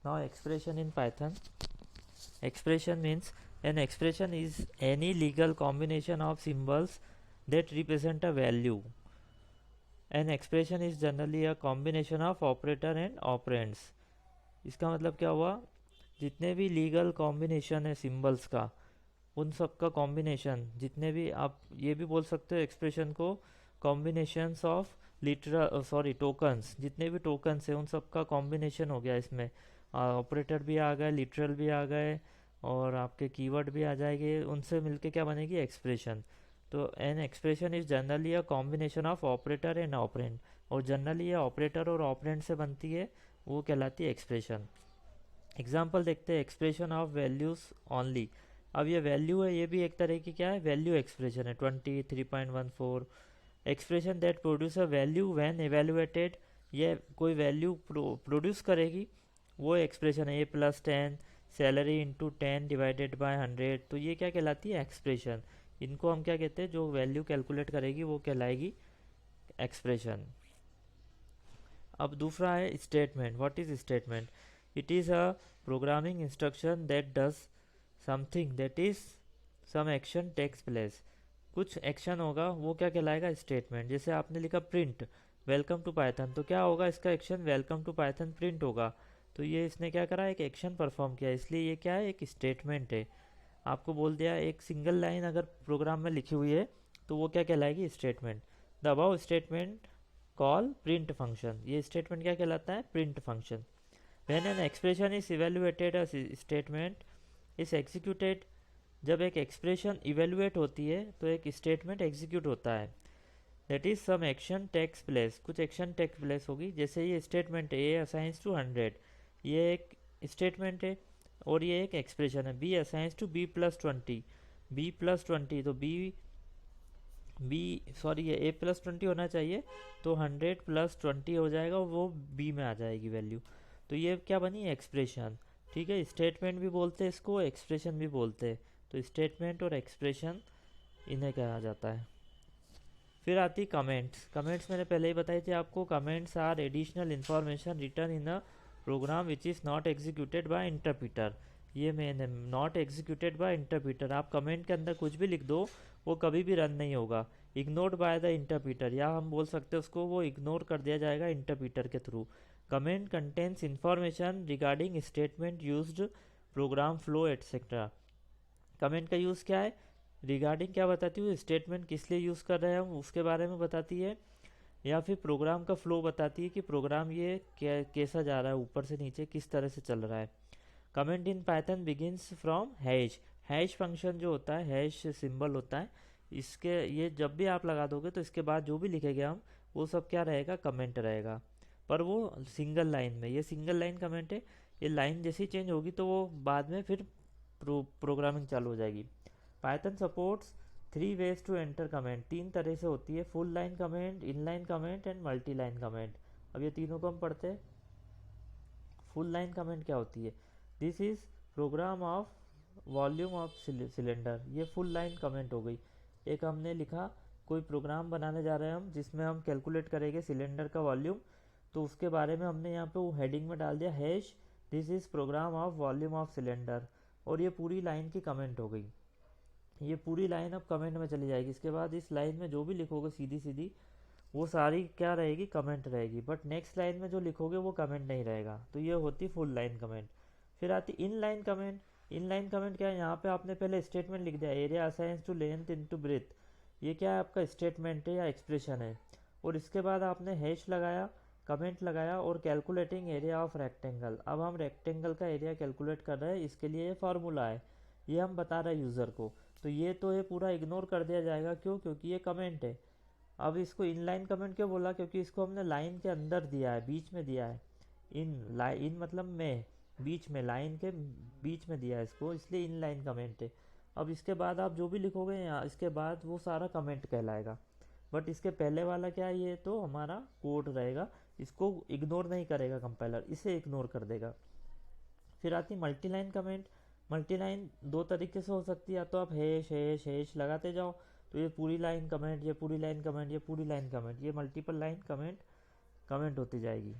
Now expression in Python. Expression means an expression is any legal combination of symbols that represent a value. An expression is generally a combination of operator and operands. इसका मतलब क्या हुआ, जितने भी legal combination है symbols का, उन सब का कॉम्बिनेशन, जितने भी आप ये भी बोल सकते हो एक्सप्रेशन को कॉम्बिनेशंस ऑफ लिटरल टोकन्स, जितने भी टोकन्स है उन सब का कॉम्बिनेशन हो गया इसमें। ऑपरेटर भी आ गए, लिटरल भी आ गए, और आपके कीवर्ड भी आ जाएंगे, उनसे मिलके क्या बनेगी एक्सप्रेशन। तो N expression is generally a combination of operator and operand, और जनरली ये ऑपरेटर और ऑपरेंड से बनती है, वो कहलाती है एक्सप्रेशन। एग्जाम्पल देखते हैं, एक्सप्रेशन ऑफ वैल्यूज ओनली। अब ये वैल्यू है, ये भी एक तरह की क्या है, वैल्यू एक्सप्रेशन है। 23.14 expression that produce a value when evaluated, ये कोई वैल्यू प्रोड्यूस करेगी, वो एक्सप्रेशन है। A+10 salary into 10 divided by 100, तो ये क्या कहलाती है एक्सप्रेशन। इनको हम क्या कहते हैं, जो वैल्यू कैलकुलेट करेगी वो कहलाएगी एक्सप्रेशन। अब दूसरा है statement. What is statement? It is a programming instruction that does something, that is some action takes place. कुछ एक्शन होगा, वो क्या कहलाएगा स्टेटमेंट। जैसे आपने लिखा प्रिंट वेलकम टू पाइथन, तो क्या होगा इसका action, welcome to Python print होगा। तो ये इसने क्या करा, एक एक्शन परफॉर्म किया, इसलिए ये क्या है, एक स्टेटमेंट है। आपको बोल दिया एक सिंगल लाइन अगर प्रोग्राम में लिखी हुई है तो वो क्या कहलाएगी statement. The above statement call print function, ये स्टेटमेंट क्या कहलाता है, print function. When an expression is evaluated, a statement is executed. जब एक एक्सप्रेशन इवेल्युएट होती है तो एक स्टेटमेंट एग्जीक्यूट होता है। That is some action takes place, कुछ एक्शन टेक्स प्लेस होगी। जैसे ये स्टेटमेंट है, ए असाइंस टू 100, ये एक स्टेटमेंट है। और ये एक एक्सप्रेशन है, B assigns to B+20, B+20, तो ये A+20 होना चाहिए, तो 100+20 हो जाएगा, वो बी में आ जाएगी वैल्यू। तो ये क्या बनी, एक्सप्रेशन। ठीक है, स्टेटमेंट भी बोलते हैं इसको, एक्सप्रेशन भी बोलते हैं। तो स्टेटमेंट और एक्सप्रेशन इन्हें कहा जाता है। फिर आती कमेंट्स। कमेंट्स मैंने पहले ही बताई थी आपको, comments are additional information written in a program which is not executed by interpreter. ये मेन है, नॉट एग्जीक्यूटेड बाय इंटरप्रीटर। आप कमेंट के अंदर कुछ भी लिख दो, वो कभी भी रन नहीं होगा। इग्नोर्ड बाय द इंटरप्रीटर, या हम बोल सकते हैं उसको, वो इग्नोर कर दिया जाएगा इंटरप्रीटर के through. Comment contains information regarding statement used, program flow etcetera. Comment का यूज़ क्या है, रिगार्डिंग क्या बताती है, स्टेटमेंट किस लिए यूज़ कर रहे हैं हम उसके बारे में बताती है, या फिर प्रोग्राम का फ्लो बताती है कि प्रोग्राम ये कैसा जा रहा है, ऊपर से नीचे किस तरह से चल रहा है। Comment in Python begins from hash. Hash function जो होता है, हैश सिंबल होता है, इसके ये जब भी आप लगा दोगे तो इसके बाद जो भी लिखेंगे हम, वो सब क्या रहेगा, कमेंट रहेगा। पर वो सिंगल लाइन में, ये सिंगल लाइन कमेंट है। ये लाइन जैसी चेंज होगी तो वो बाद में फिर प्रोग्रामिंग चालू हो जाएगी। Python supports 3 ways to enter comment, 3 तरह से होती है, full line comment, in line comment and multi line comment. अब ये तीनों को हम पढ़ते हैं। फुल लाइन कमेंट क्या होती है, this is program of volume of cylinder, ये फुल लाइन कमेंट हो गई। एक हमने लिखा, कोई प्रोग्राम बनाने जा रहे हैं हम जिसमें हम कैलकुलेट करेंगे सिलेंडर का वॉल्यूम, तो उसके बारे में हमने यहाँ पे वो हेडिंग में डाल दिया hash this is program of volume of cylinder, और ये पूरी लाइन की कमेंट हो गई। ये पूरी लाइन अब कमेंट में चली जाएगी। इसके बाद इस लाइन में जो भी लिखोगे सीधी सीधी, वो सारी क्या रहेगी, कमेंट रहेगी। बट नेक्स्ट लाइन में जो लिखोगे वो कमेंट नहीं रहेगा। तो ये होती फुल लाइन कमेंट। फिर आती in line comment. In line comment क्या है, यहाँ पे आपने पहले स्टेटमेंट लिख दिया, area assigns to length into breadth, ये क्या है आपका स्टेटमेंट है या एक्सप्रेशन है। और इसके बाद आपने हैश लगाया, कमेंट लगाया, और कैलकुलेटिंग एरिया ऑफ रेक्टेंगल। अब हम रेक्टेंगल का एरिया कैलकुलेट कर रहे हैं, इसके लिए ये फार्मूला है, ये हम बता रहे हैं यूज़र को। तो ये तो ये पूरा इग्नोर कर दिया जाएगा, क्यों, क्योंकि ये कमेंट है। अब इसको इनलाइन कमेंट क्यों बोला, क्योंकि इसको हमने लाइन के अंदर दिया है, बीच में दिया है। इन मतलब में, बीच में, लाइन के बीच में दिया है इसको, इसलिए इनलाइन कमेंट है। अब इसके बाद आप जो भी लिखोगे यहाँ, इसके बाद वो सारा कमेंट कहलाएगा। बट इसके पहले वाला क्या है, ये तो हमारा कोड रहेगा, इसको इग्नोर नहीं करेगा कंपाइलर, इसे इग्नोर कर देगा। फिर आती multi line comment. Multi line दो तरीके से हो सकती है, या तो आप हैश हैश हैश लगाते जाओ, तो ये पूरी लाइन कमेंट, ये पूरी लाइन कमेंट, ये पूरी लाइन कमेंट, ये मल्टीपल लाइन कमेंट कमेंट होती जाएगी।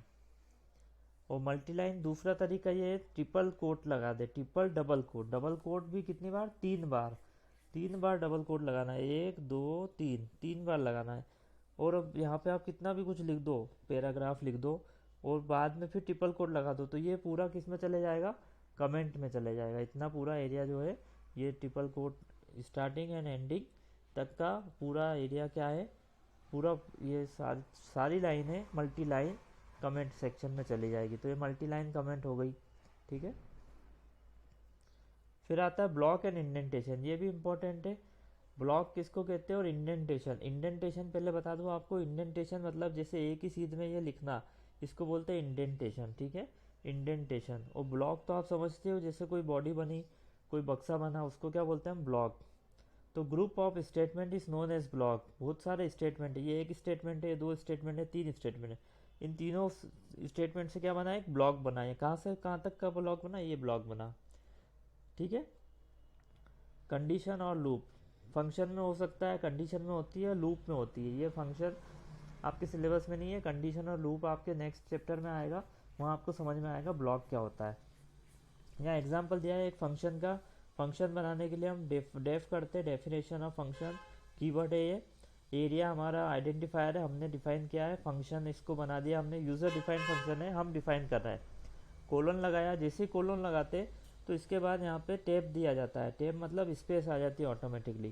और मल्टीलाइन दूसरा तरीका ये है, ट्रिपल कोट लगा दे, ट्रिपल डबल कोट भी कितनी बार, 3 बार, 3 बार डबल कोट लगाना है, 1 2 3, 3 बार लगाना है। और अब यहाँ पे आप कितना भी कुछ लिख दो, पैराग्राफ लिख दो और बाद में फिर ट्रिपल कोट लगा दो, तो ये पूरा किस में चले जाएगा, कमेंट में चले जाएगा। इतना पूरा एरिया जो है ये triple quote starting and ending तक का पूरा एरिया क्या है, पूरा ये सारी लाइनें मल्टी लाइन कमेंट सेक्शन में चली जाएगी। तो ये मल्टी लाइन कमेंट हो गई, ठीक है। फिर आता है ब्लॉक एंड इंडेंटेशन, ये भी इंपॉर्टेंट है। ब्लॉक किसको कहते हैं और इंडेंटेशन, इंडेंटेशन पहले बता दूं आपको, इंडेंटेशन मतलब जैसे एक ही सीध में ये लिखना, इसको बोलते हैं इंडेंटेशन, ठीक है, इंडेंटेशन। और ब्लॉक तो आप समझते हो, जैसे कोई बॉडी बनी, कोई बक्सा बना, उसको क्या बोलते हैं हम, ब्लॉक। तो group of statement is known as block. बहुत सारे स्टेटमेंट है, ये एक स्टेटमेंट है, ये 2 स्टेटमेंट है, 3 स्टेटमेंट है, इन तीनों स्टेटमेंट से क्या बना, एक ब्लॉक बना है। कहाँ से कहाँ तक का ब्लॉक बना, ये ब्लॉक बना, ठीक है। कंडीशन और लूप, फंक्शन में हो सकता है, कंडीशन में होती है, लूप में होती है। ये फंक्शन आपके सिलेबस में नहीं है, कंडीशन और लूप आपके नेक्स्ट चैप्टर में आएगा, वहाँ आपको समझ में आएगा ब्लॉक क्या होता है। यहाँ एग्जाम्पल दिया है एक फंक्शन का, फंक्शन बनाने के लिए हम डेफ करते हैं, डेफिनेशन ऑफ फंक्शन, कीवर्ड है ये, एरिया हमारा आइडेंटिफायर है, हमने डिफाइन किया है, फंक्शन इसको बना दिया हमने, यूज़र डिफाइन फंक्शन है, हम डिफाइन कर रहे हैं, कोलन लगाया, जैसे ही कोलन लगाते तो इसके बाद यहाँ पे टैब दिया जाता है, टैब मतलब स्पेस आ जाती है ऑटोमेटिकली।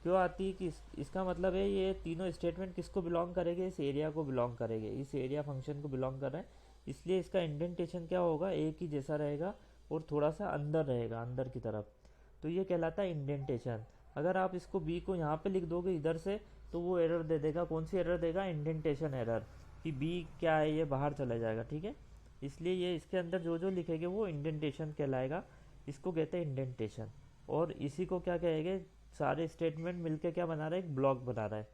क्यों आती है कि इसका मतलब है ये तीनों स्टेटमेंट किसको बिलोंग करेंगे, इस एरिया को बिलोंग करेंगे, इस एरिया फंक्शन को बिलोंग कर रहे हैं, इसलिए इसका इंडेंटेशन क्या होगा, एक ही जैसा रहेगा और थोड़ा सा अंदर रहेगा, अंदर की तरफ, तो ये कहलाता है इंडेंटेशन। अगर आप इसको बी को यहाँ पे लिख दोगे इधर से, तो वो एरर दे देगा, कौन सी एरर देगा, इंडेंटेशन एरर, कि बी क्या है ये बाहर चला जाएगा, ठीक है। इसलिए ये इसके अंदर जो जो लिखेंगे वो इंडेंटेशन कहलाएगा, इसको कहते हैं इंडेंटेशन। और इसी को क्या कहेंगे, सारे स्टेटमेंट मिलके क्या बना रहा है, एक ब्लॉक बना रहा है।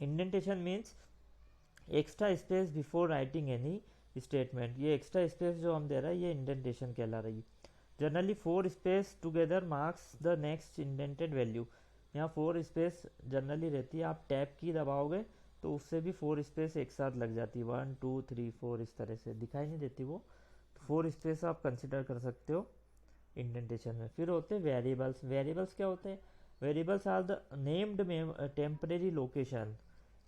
Indentation means extra space before writing any statement, ये एक्स्ट्रा स्पेस जो हम दे रहे हैं ये इंडेंटेशन कहला रही है। Generally 4 space together marks the next indented value, यहाँ 4 स्पेस जनरली रहती है, आप टैब की दबाओगे तो उससे भी 4 स्पेस एक साथ लग जाती है, 1 2 3 4 इस तरह से दिखाई नहीं देती वो, तो 4 स्पेस आप कंसिडर कर सकते हो इंडेंटेशन में। फिर होते हैं वेरिएबल्स, वेरिएबल्स क्या होते हैं, variables are the named temporary location,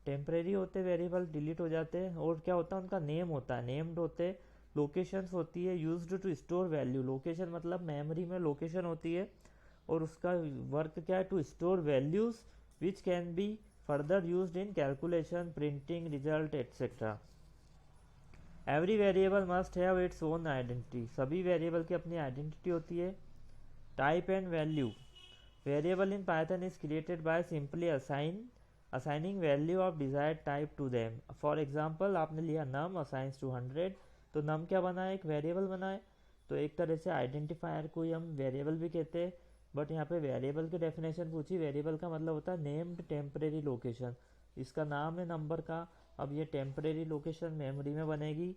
temporary होते वेरिएबल, डिलीट हो जाते हैं, और क्या होता है उनका नेम होता है, नेम्ड होते, लोकेशंस होती है, used to store value, location मतलब मेमोरी में लोकेशन होती है और उसका वर्क क्या है, to store values which can be further used in calculation, printing, result etcetera. Every variable must have its own identity, सभी वेरिएबल की अपनी आइडेंटिटी होती है। Type and value, variable in Python is created by simply assigning value of desired type to them. For example आपने लिया नम assigns to 100, तो नम क्या बना है, एक वेरिएबल बना है, तो एक तरह से आइडेंटिफायर को ही हम वेरिएबल भी कहते हैं। बट यहाँ पे वेरिएबल की डेफिनेशन पूछी, वेरिएबल का मतलब होता है नेम्ड टेम्परेरी लोकेशन, इसका नाम है नंबर का, अब ये टेम्परेरी लोकेशन मेमोरी में बनेगी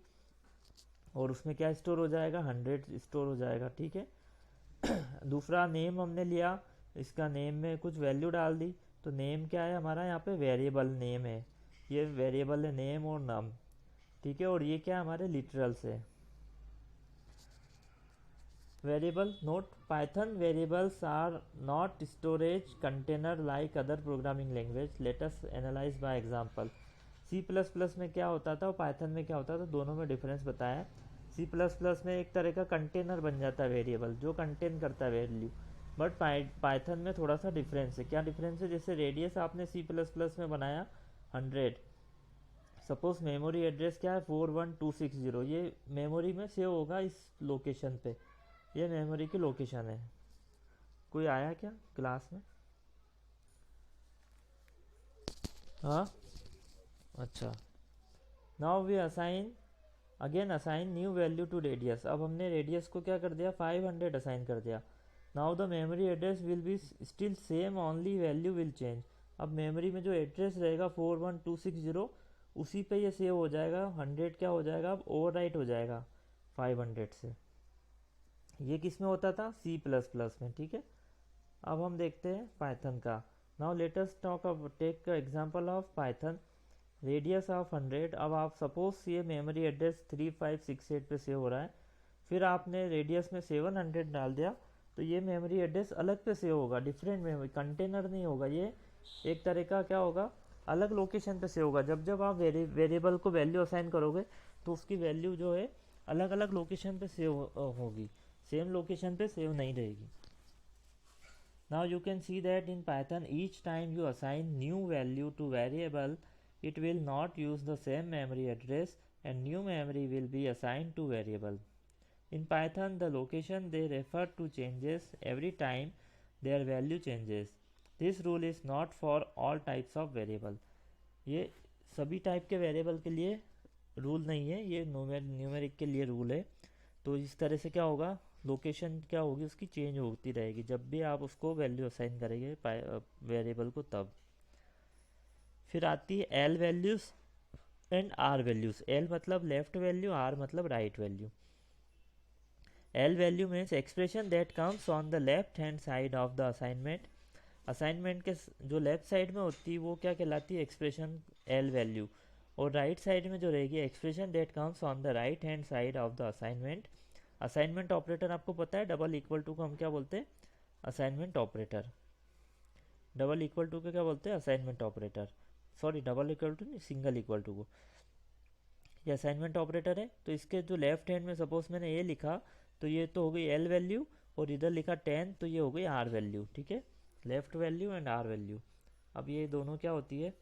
और उसमें क्या स्टोर हो जाएगा, 100 स्टोर हो जाएगा, ठीक है। दूसरा नेम हमने लिया, इसका नेम में कुछ वैल्यू डाल दी, तो नेम क्या है हमारा, यहाँ पे वेरिएबल नेम है, ये वेरिएबल है नेम और नाम, ठीक है। और ये क्या है हमारे लिटरल्स है। Variable note, Python variables are not storage container like other programming language, let us analyse by example. C plus plus में क्या होता था और पाइथन में क्या होता था, दोनों में डिफरेंस बताया। सी प्लस प्लस में एक तरह का कंटेनर बन जाता है वेरिएबल जो कंटेन करता है वैल्यू, बट पाइथन में थोड़ा सा डिफरेंस है। क्या डिफरेंस है, जैसे रेडियस आपने सी प्लस प्लस में बनाया 100, सपोज मेमोरी एड्रेस क्या है 41260, ये मेमोरी में सेव होगा इस लोकेशन पे, ये मेमोरी की लोकेशन है। कोई आया क्या क्लास में, हाँ, अच्छा। Now we assign new value to radius, अब हमने रेडियस को क्या कर दिया, 500 असाइन कर दिया। Now the memory address will be still same, only value will change, अब मेमोरी में जो एड्रेस रहेगा 41260 उसी पे ये सेव हो जाएगा, 100 क्या हो जाएगा अब ओवर राइट हो जाएगा 500 से। ये किस में होता था, सी प्लस प्लस में, ठीक है। अब हम देखते हैं पाइथन का। Now let us talk take example of Python. Radius of 100। अब आप सपोज ये मेमोरी एड्रेस 3568 पे सेव हो रहा है, फिर आपने रेडियस में 700 डाल दिया, तो ये मेमोरी एड्रेस अलग पे सेव होगा, डिफरेंट मेमोरी, कंटेनर नहीं होगा ये, एक तरह का क्या होगा, अलग लोकेशन पे सेव होगा। जब जब आप वेरिएबल को वैल्यू असाइन करोगे तो उसकी वैल्यू जो है अलग अलग लोकेशन पे सेव होगी, सेम लोकेशन पे सेव नहीं रहेगी। Now you can see that in Python each time you assign new value to variable, it will not use the same memory address and new memory will be assigned to variable. In Python the location they refer to changes every time their value changes. This rule is not for all types of variable. ये सभी type के variable के लिए rule नहीं है, ये numeric के लिए रूल है। तो इस तरह से क्या होगा, लोकेशन क्या होगी उसकी चेंज होती रहेगी जब भी आप उसको वैल्यू असाइन करेंगे वेरिएबल को तब। फिर आती है L values and R values. L मतलब लेफ्ट वैल्यू, आर मतलब right value. L value means expression that comes on the left hand side of the assignment. Assignment के जो लेफ्ट साइड में होती है वो क्या कहलाती है, एक्सप्रेशन एल वैल्यू। और राइट साइड में जो रहेगी expression that comes on the right hand side of the assignment. Assignment operator आपको पता है, डबल इक्वल टू को हम क्या बोलते हैं, assignment operator. Double equal to को क्या बोलते हैं, assignment operator. Sorry, double equal to नहीं, सिंगल इक्वल टू को, ये असाइनमेंट ऑपरेटर है। तो इसके जो लेफ्ट हैंड में सपोज मैंने ये लिखा, तो ये तो हो गई एल वैल्यू, और इधर लिखा 10, तो ये हो गई आर वैल्यू। ठीक है, left value and are value. अब ये दोनों क्या होती है,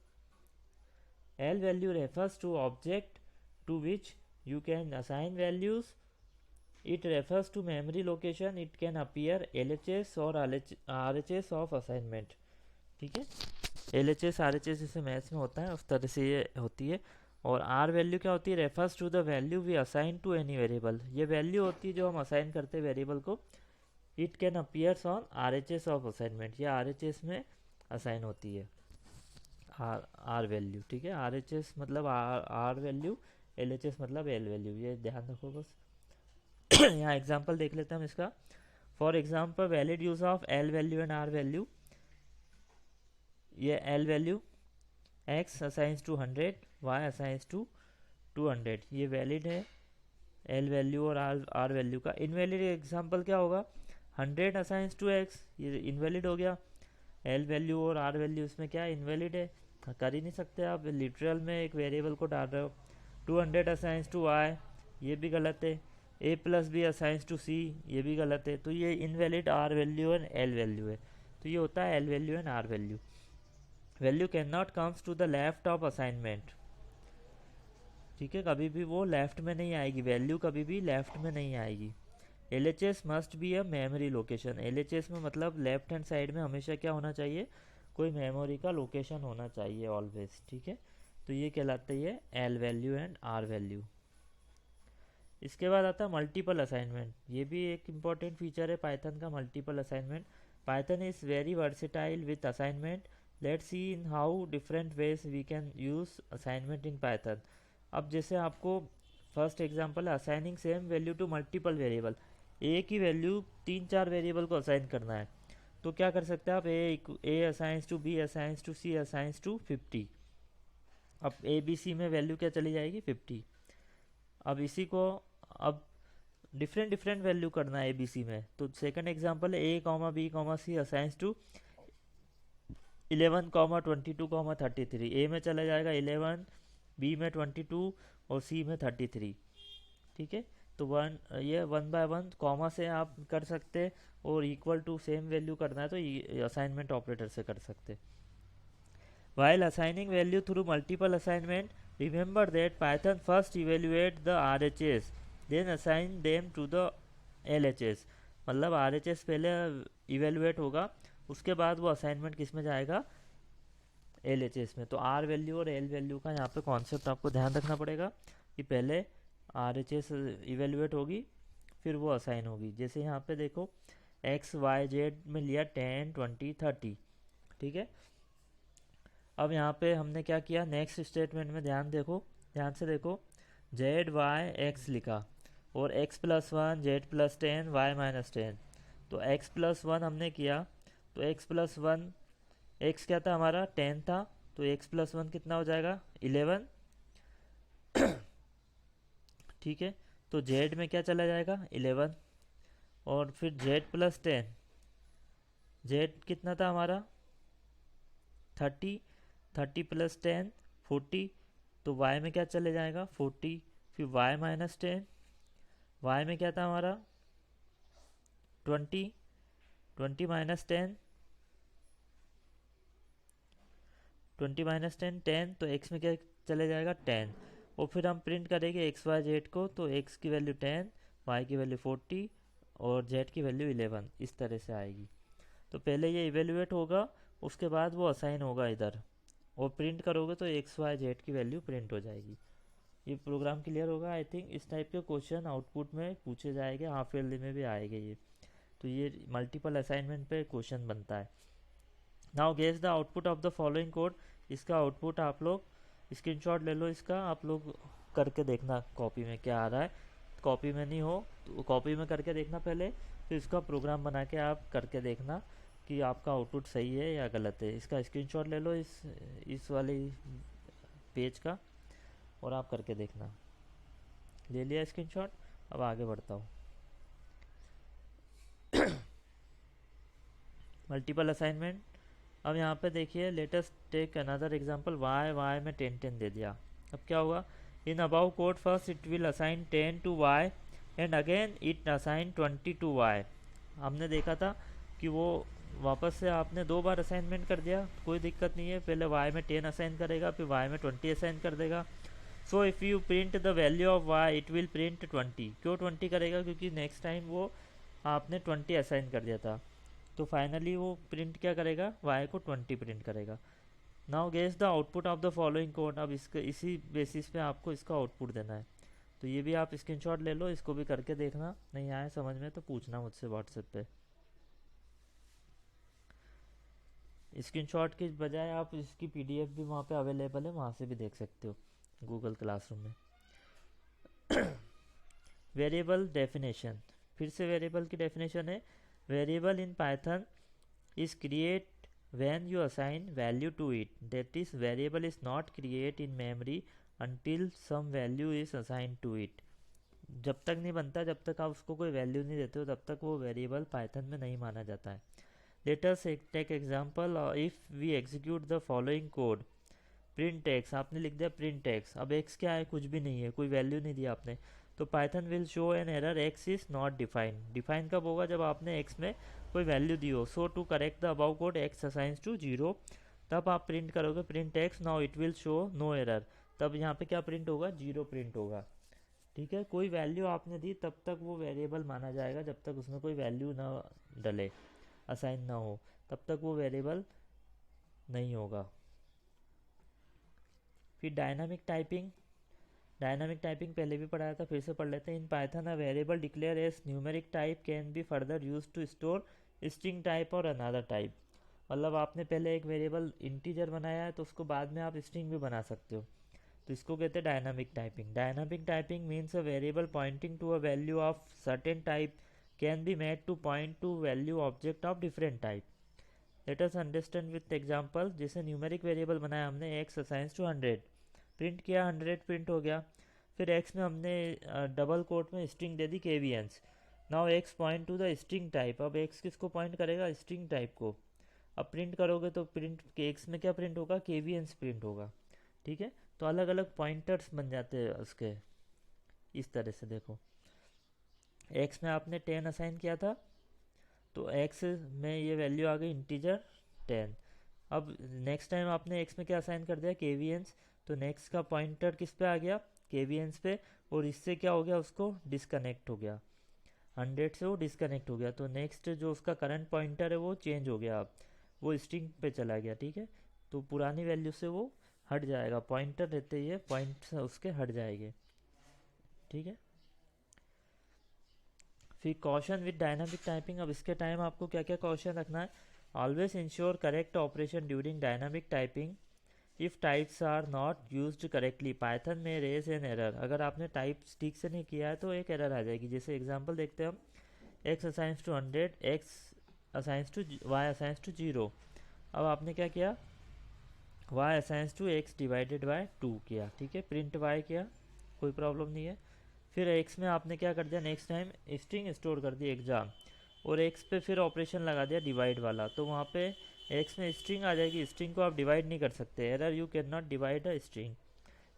L value refers to object to which you can assign values. It refers to memory location. It can appear LHS or RHS of assignment. ठीक है, LHS RHS जैसे maths में होता है उस तरह से ये होती है। और R वैल्यू क्या होती है, refers to the value we assign to any variable. ये वैल्यू होती है जो हम असाइन करते हैं वेरिएबल को। It can appears on RHS of assignment, ये RHS में असाइन होती है R वैल्यू। ठीक है, RHS मतलब R वैल्यू, LHS मतलब L वैल्यू, ये ध्यान रखो बस। यहाँ एग्जाम्पल देख लेते हैं हम इसका। For example valid use of l value and are value. ये l value x assigns to 100, y assigns to 200, ये वैलिड है एल वैल्यू और आर वैल्यू का। इनवैलिड एग्जाम्पल क्या होगा, 100 असाइंस टू एक्स, ये इनवैलिड हो गया। एल वैल्यू और आर वैल्यू इसमें क्या इनवैलिड है, कर ही नहीं सकते आप, लिटरल में एक वेरिएबल को डाल रहे हो। 200 असाइंस टू वाई, ये भी गलत है। A plus B assigns to C, ये भी गलत है। तो ये invalid R value and L value है। तो ये होता है L value and are value. Value can not comes to the left of assignment. ठीक है, कभी भी वो लेफ्ट में नहीं आएगी, वैल्यू कभी भी लेफ्ट में नहीं आएगी। L H S must be a memory location. L H S में मतलब लेफ्ट हैंड साइड में हमेशा क्या होना चाहिए, कोई मेमोरी का लोकेशन होना चाहिए ऑलवेज। ठीक है, तो ये कहलाता है L value and are value. इसके बाद आता है मल्टीपल असाइनमेंट। ये भी एक इम्पॉर्टेंट फीचर है पाइथन का, multiple assignment. Python is very versatile with assignment. Let's see in how different ways we can use assignment in Python. अब जैसे आपको फर्स्ट एग्जांपल है assigning same value to multiple variable. A की value 3-4 variable को assign करना है, तो क्या कर सकते हैं आप, a assigns to b assigns to c assigns to 50। अब ए बी सी में वैल्यू क्या चली जाएगी, 50। अब इसी को अब डिफरेंट वैल्यू करना है एबीसी में। तो सेकंड एग्जांपल है a comma b comma c assigns to 11 comma 22 comma 33। A में चला जाएगा 11, बी में 22 और सी में 33। ठीक है, तो ये 1 बाय 1 कॉमा से आप कर सकते, और इक्वल टू सेम वैल्यू करना है तो असाइनमेंट ऑपरेटर से कर सकते। While assigning value through multiple assignment, remember that Python first evaluate the RHS, then assign them to the LHS। मतलब RHS पहले इवेलुएट होगा, उसके बाद वो असाइनमेंट किस में जाएगा, LHS में। तो R वैल्यू और L वैल्यू का यहाँ पे कॉन्सेप्ट आपको ध्यान रखना पड़ेगा कि पहले RHS इवेलुएट होगी फिर वो असाइन होगी। जैसे यहाँ पे देखो एक्स वाई जेड में लिया 10 20 30। ठीक है, अब यहाँ पे हमने क्या किया, नेक्स्ट स्टेटमेंट में ध्यान से देखो, जेड वाई एक्स लिखा और X plus 1 Z plus 10 Y minus 10। तो एक्स प्लस 1 हमने किया, तो एक्स प्लस 1, एक्स क्या था हमारा 10 था, तो x प्लस 1 कितना हो जाएगा 11। ठीक है, तो z में क्या चला जाएगा 11, और फिर z प्लस 10, z कितना था हमारा 30, 30 प्लस 10 40, तो y में क्या चले जाएगा 40, फिर y माइनस 10, y में क्या था हमारा 20, 20 माइनस 10, 20 माइनस 10 10, तो x में क्या चले जाएगा 10, और फिर हम प्रिंट करेंगे एक्स वाई जेड को, तो x की वैल्यू 10, y की वैल्यू 40 और z की वैल्यू 11, इस तरह से आएगी। तो पहले ये इवेल्युएट होगा, उसके बाद वो असाइन होगा इधर, और प्रिंट करोगे तो एक्स वाई जेड की वैल्यू प्रिंट हो जाएगी। ये प्रोग्राम क्लियर होगा आई थिंक। इस टाइप के क्वेश्चन आउटपुट में पूछे जाएंगे, हाफ ईयरली में भी आएंगे ये। तो ये मल्टीपल असाइनमेंट पे क्वेश्चन बनता है। Now guess the output of the following code. इसका आउटपुट आप लोग स्क्रीनशॉट ले लो, इसका आप लोग करके देखना कॉपी में क्या आ रहा है। कॉपी में नहीं हो तो कॉपी में करके देखना पहले, फिर इसका प्रोग्राम बना के आप करके देखना कि आपका आउटपुट सही है या गलत है। इसका स्क्रीनशॉट ले लो इस वाले पेज का, और आप करके देखना। ले लिया स्क्रीनशॉट, अब आगे बढ़ता हूँ। Multiple assignment. अब यहाँ पे देखिए, let's take another example. Y में 10 10 दे दिया। अब क्या होगा, in above code first it will assign 10 to y and again it assign 20 to y. हमने देखा था कि वो वापस से आपने 2 बार असाइनमेंट कर दिया, कोई दिक्कत नहीं है। पहले वाई में 10 असाइन करेगा, फिर वाई में 20 असाइन कर देगा। So if you print the value of why it will print 20। क्यों 20 करेगा, क्योंकि नेक्स्ट टाइम वो आपने 20 असाइन कर दिया था, तो फाइनली वो प्रिंट क्या करेगा, y को 20 प्रिंट करेगा। Now guess the output of the following code. अब इसी बेसिस पे आपको इसका आउटपुट देना है। तो ये भी आप स्क्रीनशॉट ले लो, इसको भी करके देखना। नहीं आए समझ में तो पूछना मुझसे व्हाट्सएप पे। स्क्रीनशॉट के बजाय आप इसकी पीडीएफ भी वहाँ पे अवेलेबल है, वहाँ से भी देख सकते हो गूगल क्लासरूम में। Variable definition. फिर से वेरिएबल की डेफिनेशन है, variable in Python is create when you assign value to it, that is variable is not create in memory until some value is assigned to it। जब तक नहीं बनता, जब तक आप उसको कोई वैल्यू नहीं देते हो, तब तक वो वेरिएबल पाइथन में नहीं माना जाता है। Let us take example. If we execute the following code, print x, आपने लिख दिया प्रिंट एक्स। अब एक्स क्या है, कुछ भी नहीं है, कोई वैल्यू नहीं दिया आपने, तो Python will show an error x is not defined. Define कब होगा, जब आपने एक्स में कोई वैल्यू दी हो। So to correct the above code x assigns to 0, तब आप प्रिंट करोगे print x, now it will show no error. तब यहाँ पे क्या प्रिंट होगा, 0 प्रिंट होगा। ठीक है, कोई वैल्यू आपने दी तब तक वो वेरिएबल माना जाएगा, जब तक उसमें कोई वैल्यू ना डले, असाइन ना हो, तब तक वो वेरिएबल नहीं होगा। फिर डायनामिक टाइपिंग। डायनामिक टाइपिंग पहले भी पढ़ाया था, फिर से पढ़ लेते हैं। In Python a variable declare as numeric type can be further use to store string type और अनदर टाइप। मतलब आपने पहले एक वेरिएबल इंटीजर बनाया है, तो उसको बाद में आप स्ट्रिंग भी बना सकते हो, तो इसको कहते हैं dynamic typing. Dynamic typing means a variable pointing to a value of certain type can be made to point to value object of different type. Let us understand with example. जैसे numeric variable बनाया हमने, x assigns to 100, print किया 100 print हो गया। फिर x में हमने double quote में स्ट्रिंग दे दी केवीएंस। Now x point to the string type. अब एक्स किसको पॉइंट करेगा, स्ट्रिंग टाइप को। अब प्रिंट करोगे तो प्रिंट एक्स में क्या प्रिंट होगा, केवीएंस प्रिंट होगा। ठीक है, तो अलग अलग पॉइंटर्स बन जाते हैं उसके, इस तरह से देखो। एक्स में आपने 10 असाइन किया था, तो एक्स में ये वैल्यू आ गई इंटीजर 10। अब नेक्स्ट टाइम आपने एक्स में क्या असाइन कर दिया, केवीएंस, तो नेक्स्ट का पॉइंटर किस पे आ गया, केवीएंस पे, और इससे क्या हो गया, उसको डिस्कनेक्ट हो गया, 100 से वो डिस्कनेक्ट हो गया। तो नेक्स्ट जो उसका करंट पॉइंटर है वो चेंज हो गया, अब वो स्ट्रिंग पे चला गया। ठीक है, तो पुरानी वैल्यू से वो हट जाएगा, पॉइंटर रहते ही पॉइंट उसके हट जाएंगे। ठीक है, फिर कॉशन विद डायनामिक टाइपिंग। अब इसके टाइम आपको क्या क्या कॉशन रखना है। Always ensure correct operation during dynamic typing if types are not used correctly, Python में रेज एन एरर। अगर आपने टाइप्स ठीक से नहीं किया है तो एक एरर आ जाएगी। जैसे एग्जांपल देखते हैं हम, x assigns to 100, x assigns to y assigns to 0। अब आपने क्या किया, y assigns to x divided by 2 किया, ठीक है, प्रिंट वाई किया, कोई प्रॉब्लम नहीं है। फिर एक्स में आपने क्या कर दिया, नेक्स्ट टाइम स्ट्रिंग स्टोर कर दी एग्ज़ाम, और एक्स पे फिर ऑपरेशन लगा दिया डिवाइड वाला, तो वहाँ पे एक्स में स्ट्रिंग आ जाएगी। स्ट्रिंग को आप डिवाइड नहीं कर सकते, error you can not divide a string,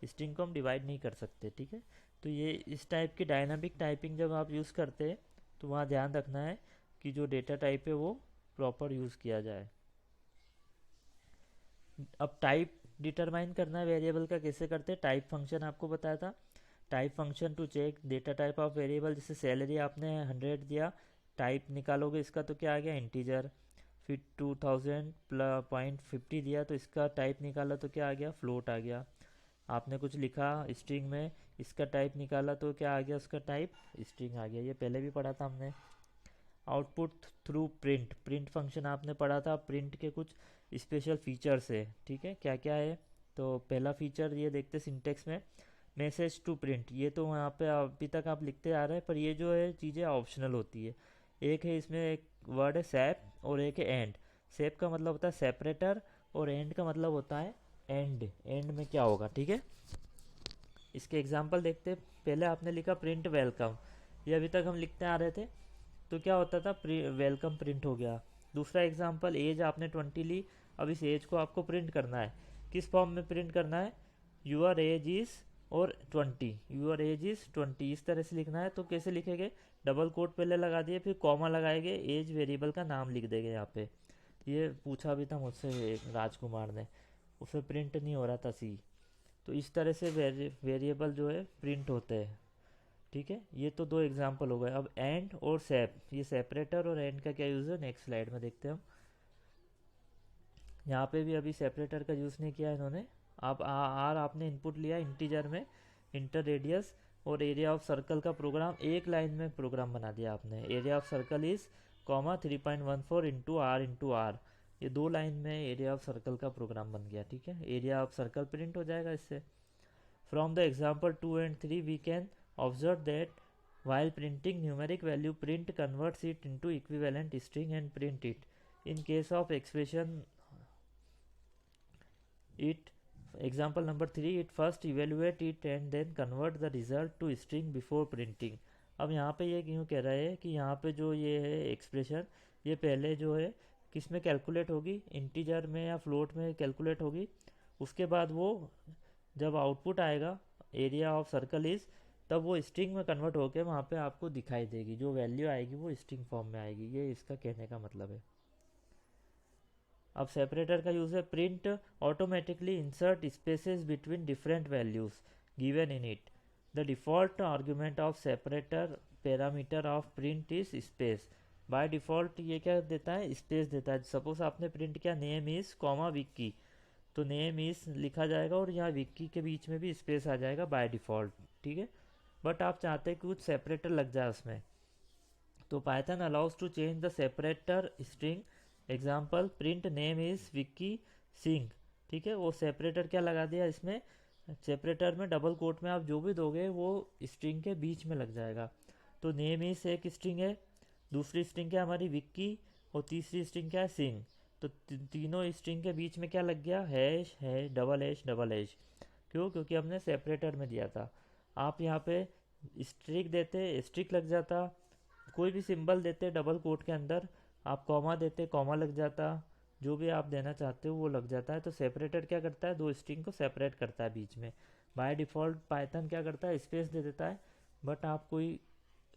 string को हम डिवाइड नहीं कर सकते, ठीक है। तो ये इस टाइप की डायनामिक टाइपिंग जब आप यूज़ करते हैं तो वहाँ ध्यान रखना है कि जो डेटा टाइप है वो प्रॉपर यूज़ किया जाए। अब टाइप डिटरमाइन करना है वेरिएबल का, कैसे करते हैं, टाइप फंक्शन आपको बताया था। Type function to check data type of variable, जैसे सैलरी आपने 100 दिया, टाइप निकालोगे इसका तो क्या आ गया, इंटीजर। फिर 2000 पॉइंट 50 दिया तो इसका टाइप निकाला तो क्या आ गया, फ्लोट आ गया। आपने कुछ लिखा स्ट्रिंग में, इसका टाइप निकाला तो क्या आ गया, उसका टाइप स्ट्रिंग आ गया। ये पहले भी पढ़ा था हमने। Output through print, print function आपने पढ़ा था, प्रिंट के कुछ स्पेशल फीचर्स है, ठीक है, क्या क्या है। तो पहला फीचर ये देखते सिंटेक्स में, मैसेज टू प्रिंट, ये तो वहाँ पे अभी तक आप लिखते आ रहे हैं, पर ये जो है चीज़ें ऑप्शनल होती है। एक है इसमें एक वर्ड है सैप, और एक है एंड। सैप का मतलब होता है सेपरेटर, और एंड का मतलब होता है एंड, एंड में क्या होगा, ठीक है। इसके एग्जाम्पल देखते हैं। पहले आपने लिखा प्रिंट वेलकम, ये अभी तक हम लिखते आ रहे थे, तो क्या होता था, वेलकम प्रिंट हो गया। दूसरा एग्जांपल, एज आपने 20 ली, अब इस एज को आपको प्रिंट करना है, किस फॉर्म में प्रिंट करना है, यूर एज इज़ और 20, यूर एज इज़ 20, इस तरह से लिखना है। तो कैसे लिखेंगे, डबल कोट पहले लगा दिए, फिर कॉमा लगाएंगे, एज वेरिएबल का नाम लिख देंगे यहाँ पे। ये पूछा भी था मुझसे राजकुमार ने, उसे प्रिंट नहीं हो रहा था सी। तो इस तरह से वेरिएबल जो है प्रिंट होते हैं, ठीक है। ये तो दो एग्जांपल हो गए। अब एंड और सेप, ये सेपरेटर और एंड का क्या यूज़ है, नेक्स्ट स्लाइड में देखते हैं हम। यहाँ पे भी अभी सेपरेटर का यूज़ नहीं किया इन्होंने। आप आर आपने इनपुट लिया इंटीजर में, इंटर रेडियस और एरिया ऑफ सर्कल का प्रोग्राम, एक लाइन में प्रोग्राम बना दिया आपने। Area of circle is comma 3.14 into r, ये दो लाइन में एरिया ऑफ सर्कल का प्रोग्राम बन गया, ठीक है। एरिया ऑफ सर्कल प्रिंट हो जाएगा इससे। From the example 2 and 3 we can observe that while printing numeric value, print converts it into equivalent string and print it. In case of expression it, example number 3, it first evaluate it and then convert the result to string before printing. अब यहाँ पे ये क्यों कह रहा है कि यहाँ पे जो ये है एक्सप्रेशन, ये पहले जो है किस में कैलकुलेट होगी, इंटीजर में या फ्लोट में कैलकुलेट होगी। उसके बाद वो जब आउटपुट आएगा एरिया ऑफ सर्कल इज, तब वो स्ट्रिंग में कन्वर्ट होकर वहाँ पे आपको दिखाई देगी, जो वैल्यू आएगी वो स्ट्रिंग फॉर्म में आएगी। ये इसका कहने का मतलब है। अब सेपरेटर का यूज़ है, print automatically insert spaces between different values given in it. The default argument of separator parameter of print is space. By default ये क्या देता है, स्पेस देता है। सपोज आपने प्रिंट किया नेम इज़ कॉमा विक्की, तो नेम इज़ लिखा जाएगा और यहाँ विक्की के बीच में भी स्पेस आ जाएगा बाय डिफ़ॉल्ट, ठीक है। बट आप चाहते हैं कि कुछ सेपरेटर लग जाए उसमें, तो Python allows to change the separator string. Example, print name is Vicky Singh, ठीक है। वो सेपरेटर क्या लगा दिया इसमें, सेपरेटर में डबल कोट में आप जो भी दोगे वो स्ट्रिंग के बीच में लग जाएगा। तो नेम इज़ एक स्ट्रिंग है, दूसरी स्ट्रिंग क्या हमारी विक्की, और तीसरी स्ट्रिंग क्या है सिंह। तो तीनों स्ट्रिंग के बीच में क्या लग गया, हैश है, डबल हैश डबल हैश। क्यों, क्योंकि हमने सेपरेटर में दिया था। आप यहाँ पे स्ट्रिक देते स्ट्रिक लग जाता, कोई भी सिंबल देते डबल कोट के अंदर, आप कॉमा देते कॉमा लग जाता, जो भी आप देना चाहते हो वो लग जाता है। तो सेपरेटर क्या करता है, दो स्ट्रिंग को सेपरेट करता है बीच में। बाय डिफ़ॉल्ट पाइथन क्या करता है, स्पेस दे देता है, बट आप कोई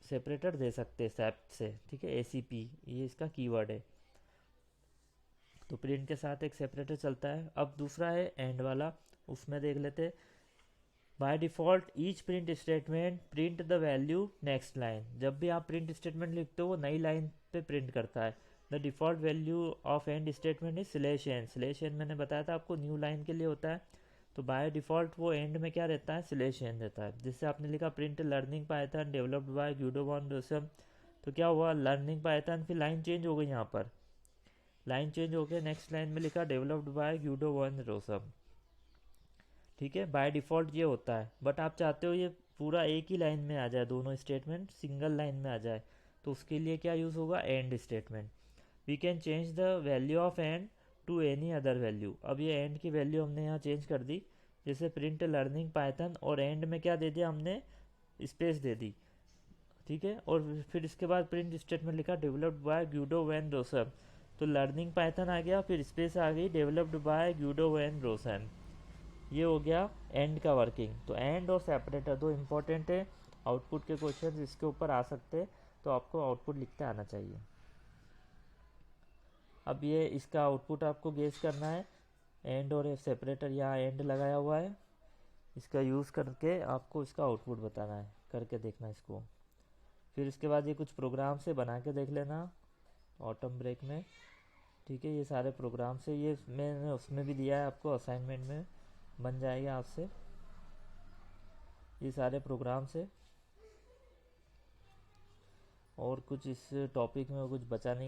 सेपरेटर दे सकते हैं सैप से, ठीक है। ACP ये इसका कीवर्ड है। तो प्रिंट के साथ एक सेपरेटर चलता है। अब दूसरा है एंड वाला, उसमें देख लेते। By default each print statement print the value next line, जब भी आप प्रिंट स्टेटमेंट लिखते हो वो नई लाइन पे प्रिंट करता है। The default value of end statement is slash n, slash n मैंने बताया था आपको न्यू लाइन के लिए होता है। तो बाय डिफ़ॉल्ट वो एंड में क्या रहता है, स्लैश एन रहता है। जिससे आपने लिखा print learning Python developed by Guido van Rossum, तो क्या हुआ, लर्निंग पाइथन, फिर लाइन चेंज हो गई, यहाँ पर लाइन चेंज हो गया, नेक्स्ट लाइन में लिखा developed by Guido van Rossum, ठीक है। बाय डिफ़ॉल्ट ये होता है, बट आप चाहते हो ये पूरा एक ही लाइन में आ जाए, दोनों स्टेटमेंट सिंगल लाइन में आ जाए, तो उसके लिए क्या यूज़ होगा, end statement. We can change the value of end to any other value. अब ये एंड की वैल्यू हमने यहाँ चेंज कर दी, जैसे प्रिंट लर्निंग पाइथन और एंड में क्या दे दिया हमने, स्पेस दे दी, ठीक है। और फिर इसके बाद प्रिंट स्टेटमेंट लिखा डेवलप्ड बाय ग्यूडो वैन रोसम, तो लर्निंग पाइथन आ गया, फिर स्पेस आ गई डेवलप्ड बाय ग्यूडो वैन रोसम। ये हो गया एंड का वर्किंग। तो एंड और सेपरेटर दो इम्पोर्टेंट है, आउटपुट के क्वेश्चन इसके ऊपर आ सकते हैं, तो आपको आउटपुट लिखते आना चाहिए। अब ये इसका आउटपुट आपको गेस करना है, एंड और सेपरेटर यहाँ एंड लगाया हुआ है, इसका यूज़ करके आपको इसका आउटपुट बताना है, करके देखना इसको। फिर इसके बाद ये कुछ प्रोग्राम से बना के देख लेना ऑटम ब्रेक में, ठीक है। ये सारे प्रोग्राम से, ये मैंने उसमें भी दिया है आपको असाइनमेंट में, बन जाएगा आपसे ये सारे प्रोग्राम से। और कुछ इस टॉपिक में कुछ बचा नहीं।